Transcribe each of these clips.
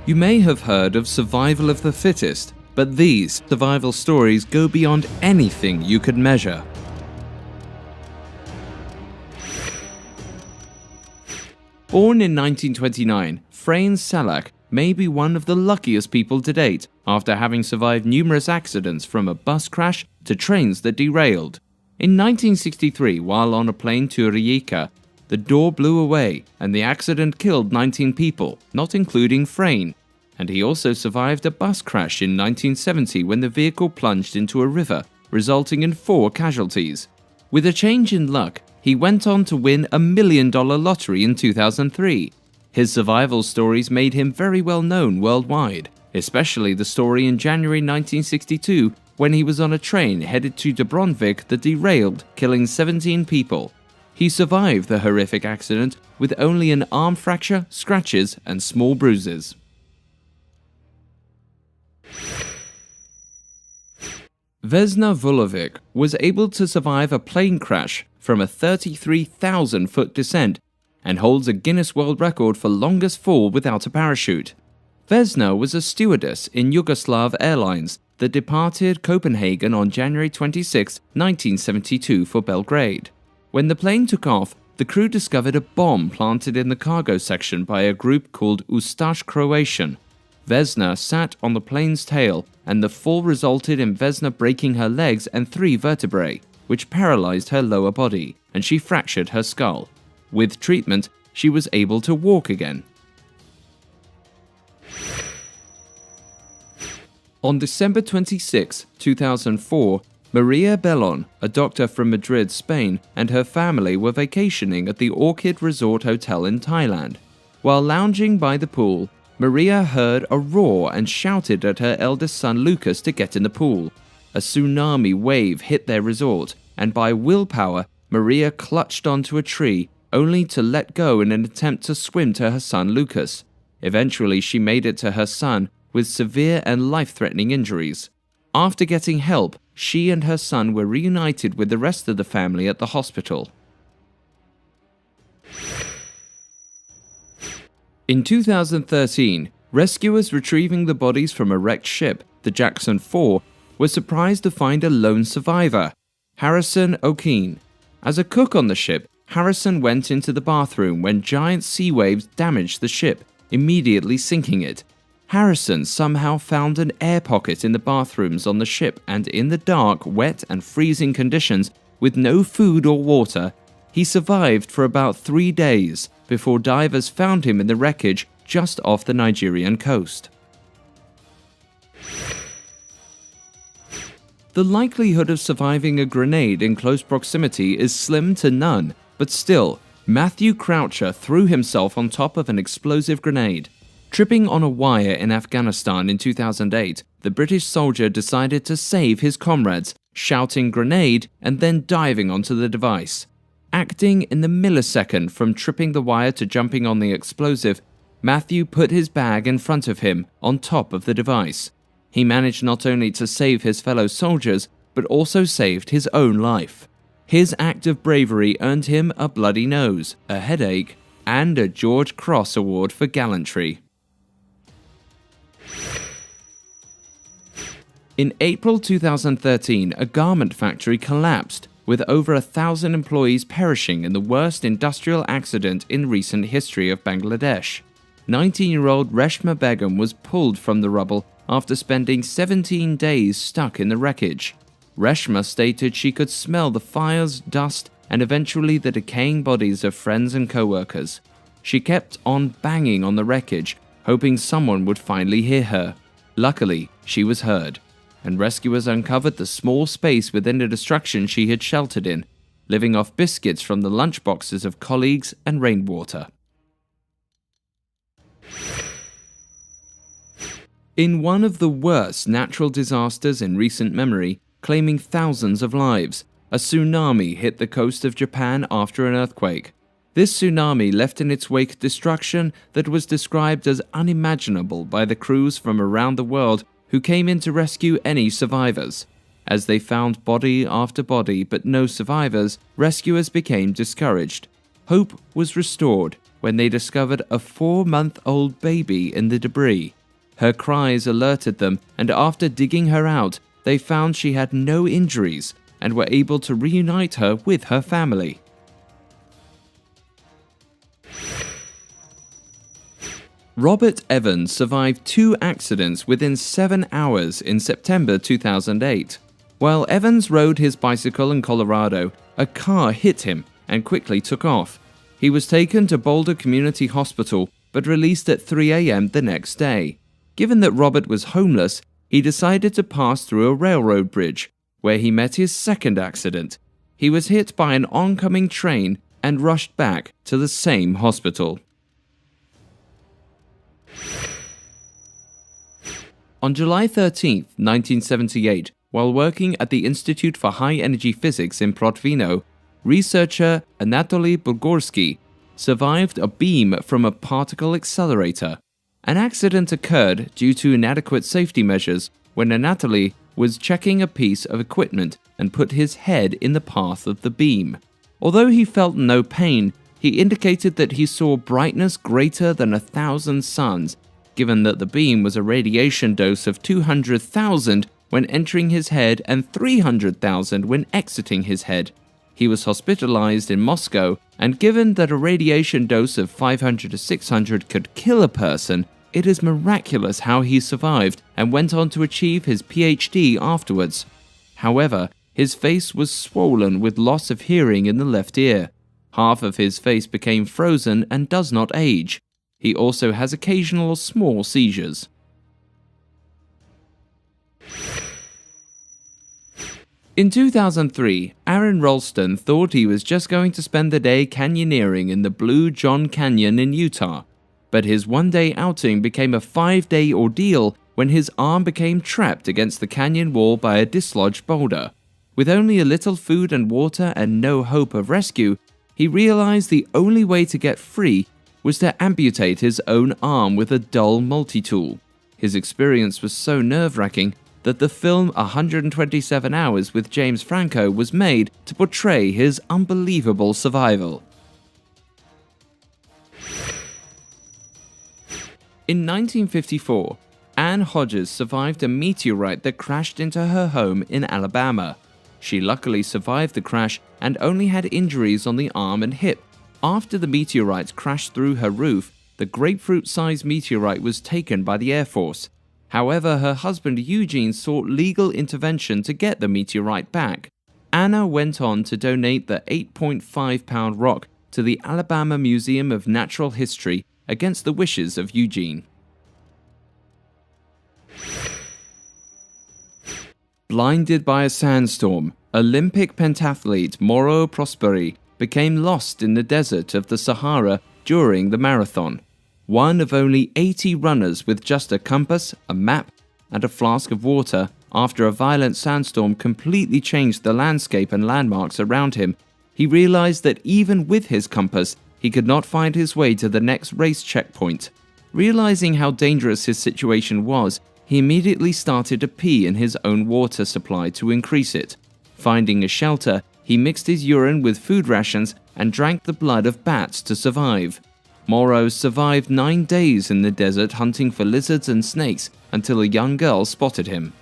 You may have heard of survival of the fittest, but these survival stories go beyond anything you could measure. Born in 1929, Frane Salak may be one of the luckiest people to date after having survived numerous accidents from a bus crash to trains that derailed. In 1963, while on a plane to Rijeka, the door blew away and the accident killed 19 people, not including Frane. And he also survived a bus crash in 1970 when the vehicle plunged into a river, resulting in 4 casualties. With a change in luck, he went on to win a $1 million lottery in 2003. His survival stories made him very well known worldwide, especially the story in January 1962 when he was on a train headed to Dubrovnik that derailed, killing 17 people. He survived the horrific accident with only an arm fracture, scratches, and small bruises. Vesna Vulovic was able to survive a plane crash from a 33,000-foot descent and holds a Guinness World Record for longest fall without a parachute. Vesna was a stewardess in Yugoslav Airlines that departed Copenhagen on January 26, 1972 for Belgrade. When the plane took off, the crew discovered a bomb planted in the cargo section by a group called Ustaš Croatian. Vesna sat on the plane's tail, and the fall resulted in Vesna breaking her legs and 3 vertebrae, which paralyzed her lower body, and she fractured her skull. With treatment, she was able to walk again. On December 26, 2004, Maria Bellon, a doctor from Madrid, Spain, and her family were vacationing at the Orchid Resort Hotel in Thailand. While lounging by the pool, Maria heard a roar and shouted at her eldest son Lucas to get in the pool. A tsunami wave hit their resort, and by willpower, Maria clutched onto a tree, only to let go in an attempt to swim to her son Lucas. Eventually, she made it to her son with severe and life-threatening injuries. After getting help, she and her son were reunited with the rest of the family at the hospital. In 2013, rescuers retrieving the bodies from a wrecked ship, the Jackson 4, were surprised to find a lone survivor, Harrison O'Keefe. As a cook on the ship, Harrison went into the bathroom when giant sea waves damaged the ship, immediately sinking it. Harrison somehow found an air pocket in the bathrooms on the ship, and in the dark, wet and freezing conditions, with no food or water, he survived for about 3 days before divers found him in the wreckage just off the Nigerian coast. The likelihood of surviving a grenade in close proximity is slim to none, but still, Matthew Croucher threw himself on top of an explosive grenade. Tripping on a wire in Afghanistan in 2008, the British soldier decided to save his comrades, shouting "grenade" and then diving onto the device. Acting in the millisecond from tripping the wire to jumping on the explosive, Matthew put his bag in front of him, on top of the device. He managed not only to save his fellow soldiers, but also saved his own life. His act of bravery earned him a bloody nose, a headache, and a George Cross Award for gallantry. In April 2013, a garment factory collapsed, with over 1,000 employees perishing in the worst industrial accident in recent history of Bangladesh. 19-year-old Reshma Begum was pulled from the rubble after spending 17 days stuck in the wreckage. Reshma stated she could smell the fires, dust, and eventually the decaying bodies of friends and co-workers. She kept on banging on the wreckage, hoping someone would finally hear her. Luckily, she was heard, and rescuers uncovered the small space within the destruction she had sheltered in, living off biscuits from the lunchboxes of colleagues and rainwater. In one of the worst natural disasters in recent memory, claiming thousands of lives, a tsunami hit the coast of Japan after an earthquake. This tsunami left in its wake destruction that was described as unimaginable by the crews from around the world who came in to rescue any survivors. As they found body after body but no survivors, rescuers became discouraged. Hope was restored when they discovered a 4-month-old baby in the debris. Her cries alerted them, and after digging her out, they found she had no injuries and were able to reunite her with her family. Robert Evans survived 2 accidents within 7 hours in September 2008. While Evans rode his bicycle in Colorado, a car hit him and quickly took off. He was taken to Boulder Community Hospital but released at 3 a.m. the next day. Given that Robert was homeless, he decided to pass through a railroad bridge, where he met his second accident. He was hit by an oncoming train and rushed back to the same hospital. On July 13, 1978, while working at the Institute for High Energy Physics in Protvino, researcher Anatoly Bugorsky survived a beam from a particle accelerator. An accident occurred due to inadequate safety measures when Anatoly was checking a piece of equipment and put his head in the path of the beam. Although he felt no pain, he indicated that he saw brightness greater than 1,000 suns, given that the beam was a radiation dose of 200,000 when entering his head and 300,000 when exiting his head. He was hospitalized in Moscow, and given that a radiation dose of 500 to 600 could kill a person, it is miraculous how he survived and went on to achieve his PhD afterwards. However, his face was swollen with loss of hearing in the left ear. Half of his face became frozen and does not age. He also has occasional small seizures. In 2003, Aaron Ralston thought he was just going to spend the day canyoneering in the Blue John Canyon in Utah. But his one-day outing became a 5-day ordeal when his arm became trapped against the canyon wall by a dislodged boulder. With only a little food and water and no hope of rescue, he realized the only way to get free was to amputate his own arm with a dull multi-tool. His experience was so nerve-wracking that the film 127 Hours with James Franco was made to portray his unbelievable survival. In 1954, Anne Hodges survived a meteorite that crashed into her home in Alabama. She luckily survived the crash and only had injuries on the arm and hip. After the meteorite crashed through her roof, the grapefruit-sized meteorite was taken by the Air Force. However, her husband Eugene sought legal intervention to get the meteorite back. Anna went on to donate the 8.5-pound rock to the Alabama Museum of Natural History against the wishes of Eugene. Blinded by a sandstorm, Olympic pentathlete Mauro Prosperi became lost in the desert of the Sahara during the marathon. One of only 80 runners with just a compass, a map, and a flask of water, after a violent sandstorm completely changed the landscape and landmarks around him, he realized that even with his compass, he could not find his way to the next race checkpoint. Realizing how dangerous his situation was, he immediately started to pee in his own water supply to increase it. Finding a shelter, he mixed his urine with food rations and drank the blood of bats to survive. Mauro survived 9 days in the desert hunting for lizards and snakes until a young girl spotted him.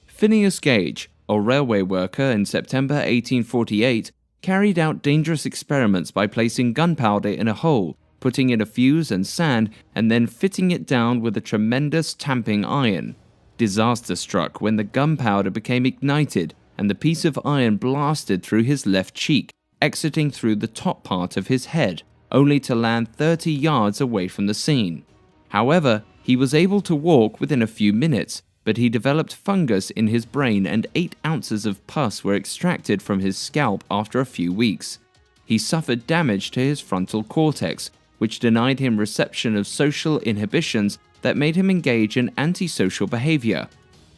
Phineas Gage, a railway worker in September 1848, carried out dangerous experiments by placing gunpowder in a hole, putting in a fuse and sand, and then fitting it down with a tremendous tamping iron. Disaster struck when the gunpowder became ignited and the piece of iron blasted through his left cheek, exiting through the top part of his head, only to land 30 yards away from the scene. However, he was able to walk within a few minutes, but he developed fungus in his brain and 8 ounces of pus were extracted from his scalp after a few weeks. He suffered damage to his frontal cortex, which denied him reception of social inhibitions that made him engage in antisocial behavior.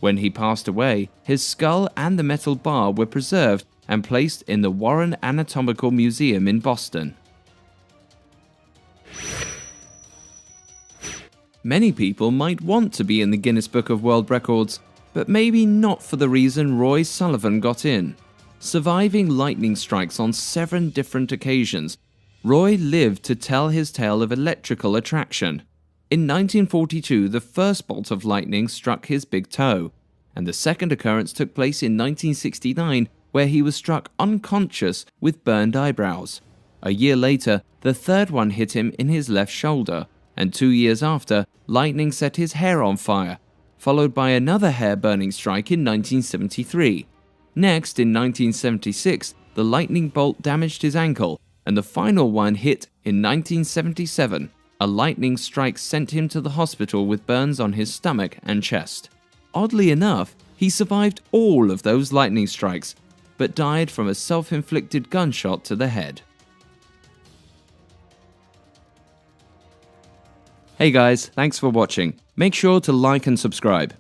When he passed away, his skull and the metal bar were preserved and placed in the Warren Anatomical Museum in Boston. Many people might want to be in the Guinness Book of World Records, but maybe not for the reason Roy Sullivan got in. Surviving lightning strikes on 7 different occasions, Roy lived to tell his tale of electrical attraction. In 1942, the first bolt of lightning struck his big toe, and the second occurrence took place in 1969, where he was struck unconscious with burned eyebrows. A year later, the third one hit him in his left shoulder, and 2 years after, lightning set his hair on fire, followed by another hair-burning strike in 1973. Next, in 1976, the lightning bolt damaged his ankle, and the final one hit in 1977. A lightning strike sent him to the hospital with burns on his stomach and chest. Oddly enough, he survived all of those lightning strikes, but died from a self-inflicted gunshot to the head. Hey guys, thanks for watching. Make sure to like and subscribe.